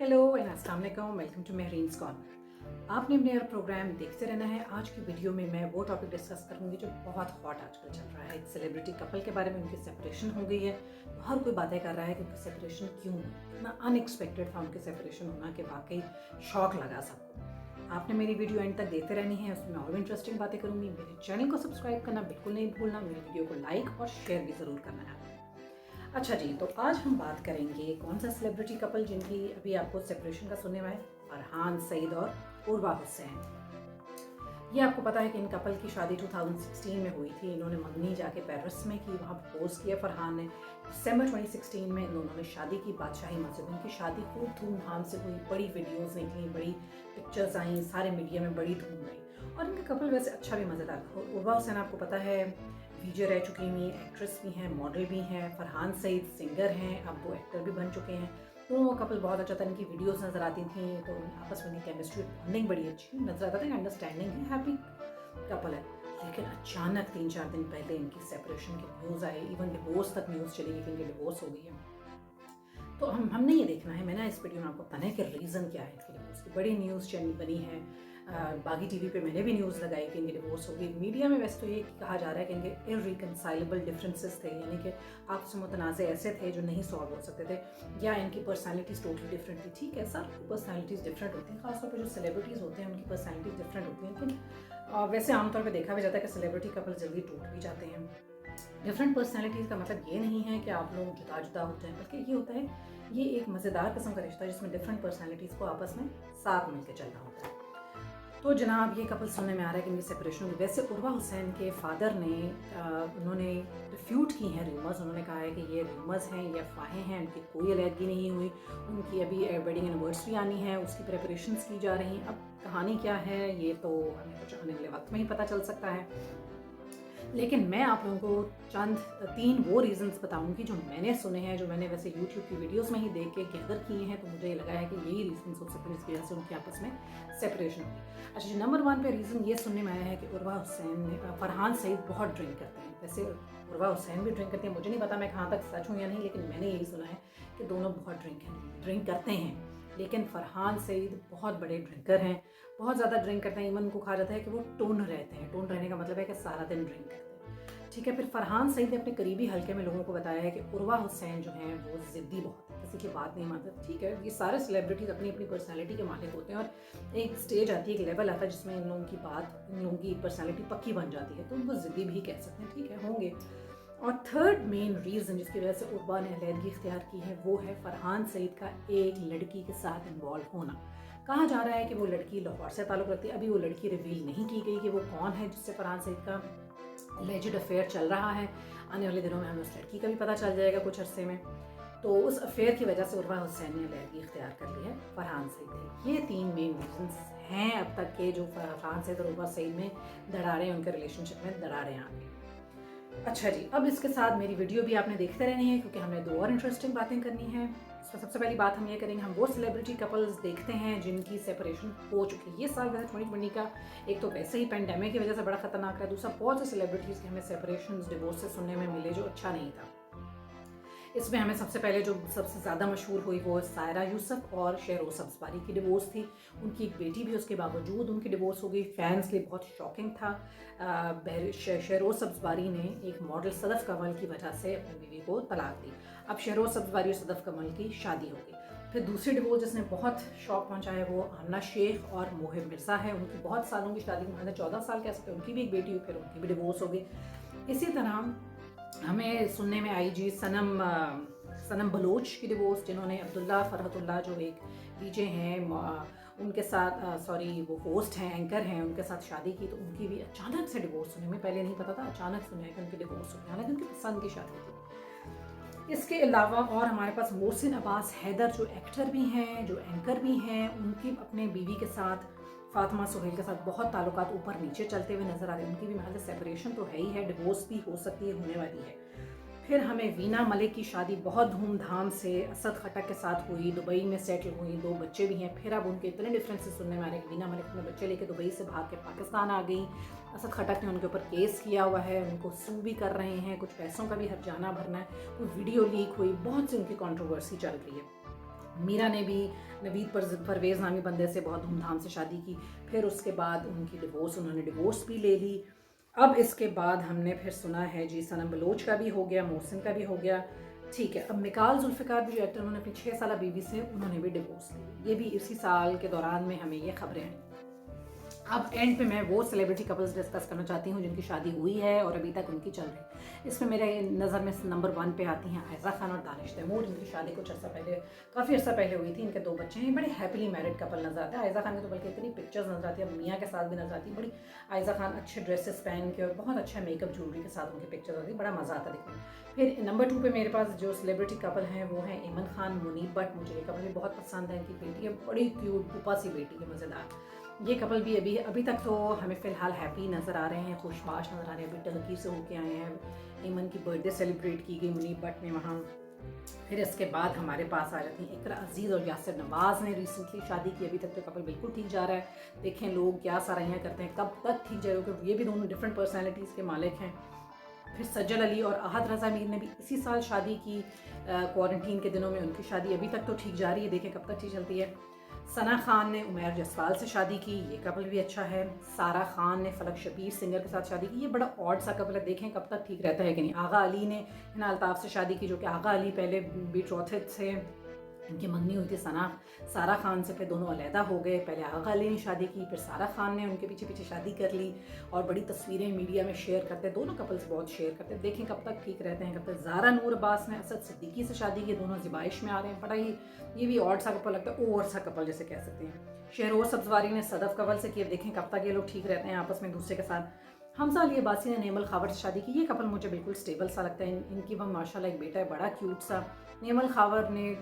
Hello and अस्सलाम वालेकुम, welcome to महरीन्स corner. आपने अपने प्रोग्राम देखते रहना है। आज की वीडियो में मैं वो टॉपिक डिस्कस करूंगी जो बहुत हॉट आजकल चल रहा है। एक सेलिब्रिटी कपल के बारे में, उनकी सेपरेशन हो गई है तो हर कोई बातें कर रहा है कि उनकी सेपरेशन क्यों हुई। इतना अनएक्सपेक्टेड था उनकी सेपरेशन होना कि वाकई शॉक लगा सबको। आपने मेरी वीडियो एंड तक देखते रहनी है, उसमें और भी इंटरेस्टिंग बातें करूंगी। मेरे चैनल को सब्सक्राइब करना बिल्कुल नहीं भूलना, मेरी वीडियो को लाइक और शेयर भी ज़रूर करना है। अच्छा जी, तो आज हम बात करेंगे कौन सा सेलिब्रिटी कपल जिनकी अभी आपको सेपरेशन का सुनने में आए, फरहान सईद और उर्वा हुसैन। ये आपको पता है कि इन कपल की शादी 2016 में हुई थी। इन्होंने मंगनी जाके पेरिस में की, वहाँ प्रपोज किया फरहान ने। दिसंबर 2016 में इन दोनों ने शादी की बादशाही मस्जिद में। इनकी शादी खूब धूमधाम से हुई, बड़ी वीडियोस निकली, बड़ी पिक्चर्स आई, सारे मीडिया में बड़ी धूम गई। और इनका कपल वैसे अच्छा भी मज़ेदार था। उर्वा हुसैन आपको पता है वीजे रह चुकी हुई, एक्ट्रेस भी हैं, मॉडल भी हैं। फरहान सईद सिंगर हैं, अब वो एक्टर भी बन चुके हैं। दोनों कपल बहुत अच्छा था। इनकी वीडियोस नज़र आती थी तो आपस में इनकी केमिस्ट्री बॉन्डिंग बड़ी अच्छी नज़र आता था, अंडरस्टैंडिंग है, हैप्पी कपल है। लेकिन अचानक 3-4 दिन पहले इनकी सेपरेशन की न्यूज़ आई, इवन डिवोर्स तक न्यूज़ चली कि इनकी डिवोर्स हो गई है। तो हमने ये देखना है, मैंने इस वीडियो में आपको बताना है कि रीज़न क्या है इसके डिवोर्स की। बड़ी न्यूज़ चैनल बनी है, बागी टीवी पे मैंने भी न्यूज़ लगाई कि इनकी डिवोर्स हो गई। मीडिया में वैसे तो ये कहा जा रहा है कि इनके इररिकंसाइलेबल डिफरेंसेस थे, यानी कि आपस में मुतनाज़े ऐसे थे जो नहीं सॉल्व हो सकते थे, या इनकी पर्सनैलिटीज़ टोटली डिफरेंट थी। ठीक है, सबकी पर्सनैलिटीज़ डिफरेंट होती हैं, खासतौर पर जो सेलिब्रिटीज़ होते हैं उनकी पर्सनैलिटीज़ डिफरेंट होती हैं। लेकिन वैसे आमतौर पर देखा भी जाता है कि सेलिब्रिटी कपल जल्दी टूट भी जाते हैं। डिफरेंट पर्सनैलिटीज़ का मतलब ये नहीं है कि आप लोग जुदा जुदा होते हैं, बल्कि ये होता है ये एक मज़ेदार किस्म का रिश्ता है जिसमें डिफरेंट पर्सनैलिटीज़ को आपस में साथ मिलकर चलना होता है। तो जनाब ये कपल सुनने में आ रहा है कि इनकी सेपरेशन हुई। वैसे उर्वा हुसैन के फादर ने उन्होंने रिफ्यूट की हैं रूमर्स। उन्होंने कहा है कि ये रूमर्स हैं, ये अफवाहें हैं, उनकी कोई अलहदगी नहीं हुई। उनकी अभी वेडिंग एनिवर्सरी आनी है, उसकी प्रेपरेशंस की जा रही हैं। अब कहानी क्या है ये तो हमें कुछ आने वाले वक्त में ही पता चल सकता है। लेकिन मैं आप लोगों को चंद 3 वो रीज़न्स बताऊंगी जो मैंने सुने हैं, जो मैंने वैसे यूट्यूब की वीडियोस में ही देख के गैदर किए हैं। तो मुझे ये लगा है कि यही रीज़न्स हो सकते हैं जिसकी वजह से उनके आपस में सेपरेशन हुई। अच्छा जी, नंबर 1 पे रीज़न ये सुनने में आया है कि उर्वा हुसैन फरहान सईद बहुत ड्रिंक करते हैं। वैसे उर्वा हुसैन भी ड्रिंक करती हैं, मुझे नहीं पता मैं कहाँ तक सच हूँ या नहीं, लेकिन मैंने यही सुना है कि दोनों बहुत ड्रिंक करते हैं। लेकिन फरहान सईद बहुत बड़े ड्रिंकर हैं, बहुत ज़्यादा ड्रिंक करते हैं। इवन उनको कहा जाता है कि वो टोन रहते हैं। टोन रहने का मतलब है कि सारा दिन ड्रिंक करते हैं। ठीक है, फिर फरहान सईद ने अपने करीबी हल्के में लोगों को बताया है कि उर्वा हुसैन जो हैं वो ज़िद्दी बहुत है, किसी की बात नहीं मानते। ठीक है, ये सारे सेलिब्रिटीज़ अपनी अपनी पर्सनैलिटी के मालिक होते हैं और एक स्टेज आती है, एक लेवल आता है जिसमें इन लोगों की बात, इन लोगों की पर्सनैलिटी पक्की बन जाती है, तो उनको ज़िद्दी भी कह सकते हैं। ठीक है, होंगे। और थर्ड मेन रीज़न जिसकी वजह से उर्वा ने अलहदगी इख्तियार की है वो है फरहान सईद का एक लड़की के साथ इन्वॉल्व होना। कहा जा रहा है कि वो लड़की लाहौर से ताल्लुक़ रखती है। अभी वो लड़की रिवील नहीं की गई कि वो कौन है जिससे फरहान सईद का एलिजिड अफेयर चल रहा है। आने वाले दिनों में हमें उस लड़की का भी पता चल जाएगा कुछ अरसे में। तो उस अफेयर की वजह से उर्वा हुसैन ने अलहदगी इख्तियार कर ली है फरहान सईद। ये 3 मेन रीजंस हैं अब तक के जो फरहान सईद और उर्वा सईद में दरारें, उनके रिलेशनशिप में दरारें आ गई। अच्छा जी, अब इसके साथ मेरी वीडियो भी आपने देखते रहनी है क्योंकि हमने 2 और इंटरेस्टिंग बातें करनी है। इसमें सबसे पहली बात हम ये करेंगे, हम वो सेलिब्रिटी कपल्स देखते हैं जिनकी सेपरेशन हो चुकी है। ये साल वैसे 2020 का एक तो वैसे ही पेंडेमिक की वजह से बड़ा खतरनाक है, दूसरा बहुत से सेलिब्रिटीज़ के हमें सेपरेशन, डिवोर्स सुनने में मिले जो अच्छा नहीं था। इसमें हमें सबसे पहले जो सबसे ज़्यादा मशहूर हुई वो सायरा यूसुफ और शेहरोज़ सब्ज़वारी की डिवोर्स थी। उनकी एक बेटी भी, उसके बावजूद उनकी डिवोर्स हो गई। फैंस के लिए बहुत शॉकिंग था। शेहरोज़ सब्ज़वारी ने एक मॉडल सदफ़ कमल की वजह से अपनी बीवी को तलाक दी। अब शेहरोज़ सब्ज़वारी और सदफ़ कमल की शादी हो गई। फिर दूसरी डिवोर्स जिसने बहुत शौक पहुंचाया वो आमना शेख और मोहिब मिर्ज़ा है। उनकी बहुत सालों की शादी, 14 साल कह सकते हैं। उनकी भी एक बेटी हुई, फिर उनकी भी डिवोर्स हो गई। इसी तरह हमें सुनने में आई जी सनम बलोच की डिवोर्स, जिन्होंने अब्दुल्ला फरहतुल्ला जो एक वीजे हैं उनके साथ, सॉरी वो होस्ट हैं, एंकर हैं, उनके साथ शादी की। तो उनकी भी अचानक से डिवोर्स सुने, में पहले नहीं पता था, अचानक सुना है कि उनकी डिवोर्स हुई, हालांकि उनकी पसंद की शादी थी। इसके अलावा और हमारे पास मोहसिन अब्बास हैदर जो एक्टर भी हैं, जो एंकर भी हैं, उनकी अपने बीवी के साथ फातिमा सुहेल के साथ बहुत ताल्लुकात ऊपर नीचे चलते हुए नजर आ रहे हैं। उनकी भी महज सेपरेशन तो है ही है, डिवोर्स भी हो सकती है, होने वाली है। फिर हमें वीना मलिक की शादी बहुत धूमधाम से असद खटक के साथ हुई, दुबई में सेटल हुई, 2 बच्चे भी हैं। फिर अब उनके इतने डिफरेंसेस सुनने में आ रहे हैं कि वीना मलिक अपने बच्चे लेके दुबई से भाग के पाकिस्तान आ गई। असद खटक ने उनके ऊपर केस किया हुआ है, उनको सू भी कर रहे हैं, कुछ पैसों का भी हर्जाना भरना है। कोई वीडियो लीक हुई, बहुत सी उनकी कंट्रोवर्सी चल रही है। मीरा ने भी नवीद परवेज़ नामी बंदे से बहुत धूमधाम से शादी की। फिर उसके बाद उन्होंने डिवोर्स भी ले ली। अब इसके बाद हमने फिर सुना है जी सनम बलोच का भी हो गया, मोहसिन का भी हो गया। ठीक है, अब मिकाल जुल्फ़िकार भी जो एक्टर, उन्होंने अपनी 6 साल बीवी से उन्होंने भी डिवोर्स ली। ये भी इसी साल के दौरान में हमें ये खबरें हैं। अब एंड पे मैं वो सेलिब्रिटी कपल्स डिस्कस करना चाहती हूँ जिनकी शादी हुई है और अभी तक उनकी चल रही है। इसमें मेरे नज़र में नंबर 1 पे आती हैं आयज़ा खान और दानिश तैमूर, जिनकी शादी कुछ अर्सा पहले, काफ़ी अर्सा पहले हुई थी। इनके 2 बच्चे हैं, बड़े हैप्पीली मैरिड कपल नजर आते हैं। आयज़ा खान की तो बल्कि इतनी पिक्चर्स नजर आती है, अब मियाँ के साथ भी नजर आती है। बड़ी आयज़ा खान अच्छे ड्रेसेस पहन के और बहुत अच्छा मेकअप ज्वेलरी के साथ उनकी पिक्चर्स आती है, बड़ा मज़ा आता देखने में। फिर नंबर 2 पे मेरे पास जो सेलिब्रिटी कपल हैं वो हैं ईमन खान मुनीब भट्ट। मुझे ये कपल भी बहुत पसंद है। इनकी बेटी है, बड़ी क्यूट पुपा सी बेटी है, मज़ेदार। ये कपल भी अभी तक तो हमें फ़िलहाल हैप्पी नज़र आ रहे हैं, खुशबाश नज़र आ रहे हैं। अभी टर्की से होके आए हैं, ईमन की बर्थडे सेलिब्रेट की गई मुनीब भट्ट ने वहाँ। फिर इसके बाद हमारे पास आ जाती हैं इकरा अजीज़ और यासिर नवाज़ ने रिसेंटली शादी की। अभी तक तो कपल बिल्कुल ठीक जा रहा है। देखें लोग क्या सराहियाँ करते हैं, कब तक ठीक जाएगा, क्योंकि ये भी दोनों डिफरेंट पर्सनैलिटीज़ के मालिक हैं। फिर सज्जल अली और अहद रज़ा मीर ने भी इसी साल शादी की, क्वारंटीन के दिनों में उनकी शादी अभी तक तो ठीक जा रही है, देखें कब तक ठीक चलती है। सना खान ने उमैर जसवाल से शादी की, ये कपल भी अच्छा है। सारा खान ने फलक शबीर सिंगर के साथ शादी की, ये बड़ा ऑड सा कपल है, देखें कब तक ठीक रहता है कि नहीं। आगा अली ने हिना अल्ताफ़ से शादी की, जो कि आगा अली पहले बीट्रोथेड से इनकी मंगनी हुई थी सारा खान से, फिर दोनों अलहदा हो गए। पहले आगा अली ने शादी की, फिर सारा खान ने उनके पीछे पीछे शादी कर ली और बड़ी तस्वीरें मीडिया में शेयर करते हैं। दोनों कपल्स बहुत शेयर करते हैं, देखें कब तक ठीक रहते हैं कब तक। ज़ारा नूर अब्बास ने असद सिद्दीकी से शादी की, दोनों ज़िबाइश में आ रहे हैं। बड़ा ही ये भी ऑड सा कपल लगता है, ओवर सा कपल जैसे कह सकते हैं। शहरोर सब्जवारी ने सदफ कवल से किया, देखें कब तक ये लोग ठीक रहते हैं आपस में एक दूसरे के साथ। हमजा अली अब्बासी ने नेमल खावर से शादी की, ये कपल मुझे बिल्कुल स्टेबल सा लगता है। इनकी वह माशाल्लाह एक बेटा है, बड़ा क्यूट सा। नेमल खावर ने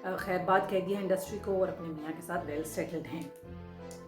खैरबाद कह दिया इंडस्ट्री को और अपने मियाँ के साथ वेल सेटल्ड हैं।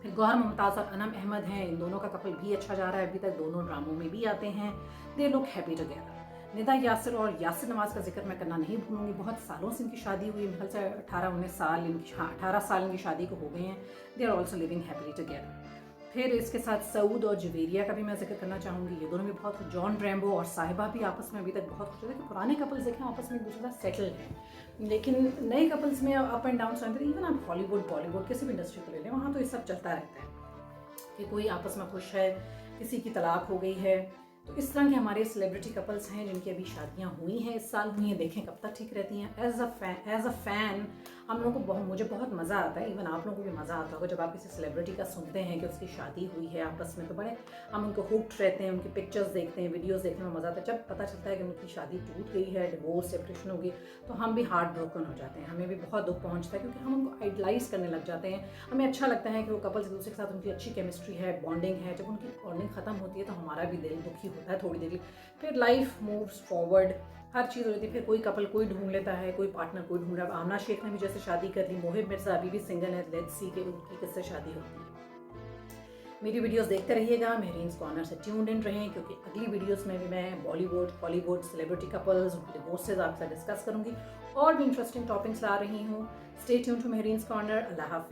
फिर गौहर मुमताज़ और अनम अहमद हैं, इन दोनों का कपल भी अच्छा जा रहा है, अभी तक दोनों ड्रामों में भी आते हैं। They look happy together. Nida Yasir और यासिर नवाज़ का जिक्र मैं करना नहीं भूलूंगी, बहुत सालों से इनकी शादी हुई, मेरे से 18-19 साल इनकी, हाँ 18 साल इनकी शादी को हो गए हैं। They are also living happily together. फिर इसके साथ सऊद और जवेरिया का भी मैं जिक्र करना चाहूँगी, ये दोनों भी बहुत, जॉन रैम्बो और साहिबा भी आपस में अभी तक बहुत खुश होते हैं। पुराने कपल्स देखें आपस में एक दूसरे का सेटल्ड हैं, लेकिन नए कपल्स में अप एंड डाउन रहते हैं। इवन आप हॉलीवुड बॉलीवुड किसी भी इंडस्ट्री को ले लें, वहाँ तो ये सब चलता रहता है कि कोई आपस में खुश है, किसी की तलाक हो गई है। तो इस तरह के हमारे सेलिब्रिटी कपल्स हैं जिनकी अभी शादियां हुई हैं, इस साल हुई हैं, देखें कब तक ठीक रहती हैं। एज अ फ़ैन हम लोगों को मुझे बहुत मज़ा आता है, इवन आप लोगों को भी मज़ा आता होगा जब आप किसी सेलिब्रिटी का सुनते हैं कि उसकी शादी हुई है आपस में, तो बड़े हम उनको हुक्ड रहते हैं, उनकी पिक्चर्स देखते हैं, वीडियोस देखने में मज़ा आता है। जब पता चलता है कि उनकी शादी टूट गई है, डिवोर्स सेपरेशन होगी, तो हम भी हार्ट ब्रोकन हो जाते हैं, हमें भी बहुत दुख पहुँचता है, क्योंकि हम उनको आइडलाइज़ करने लग जाते हैं। हमें अच्छा लगता है कि वो कपल्स एक दूसरे के साथ उनकी अच्छी केमिस्ट्री है, बॉन्डिंग है। जब उनकी बॉन्डिंग ख़त्म होती है तो हमारा भी दिल दुखी होता है थोड़ी देर के लिए। फिर लाइफ मूव्स फॉरवर्ड, हर चीज़ हो जाती है। फिर कोई कपल कोई ढूंढ लेता है, कोई पार्टनर कोई ढूंढ रहा है। आमना शेख ने भी जैसे शादी कर ली, मोहिब मिर्ज़ा अभी भी सिंगल है, लेट्स सी कि उनकी किससे शादी होती है। मेरी वीडियोस देखते रहिएगा, मेहरीन्स कॉर्नर से ट्यून्ड इन रहें, क्योंकि अगली वीडियोस में भी मैं बॉलीवुड हॉलीवुड सेलिब्रिटी कपल्स, उनके डिवोर्सेज आपसे डिस्कस करूँगी और भी इंटरेस्टिंग टॉपिक्स ला रही हूँ। Stay tuned to Mehreen's corner. अल्लाह हाफ़िज़।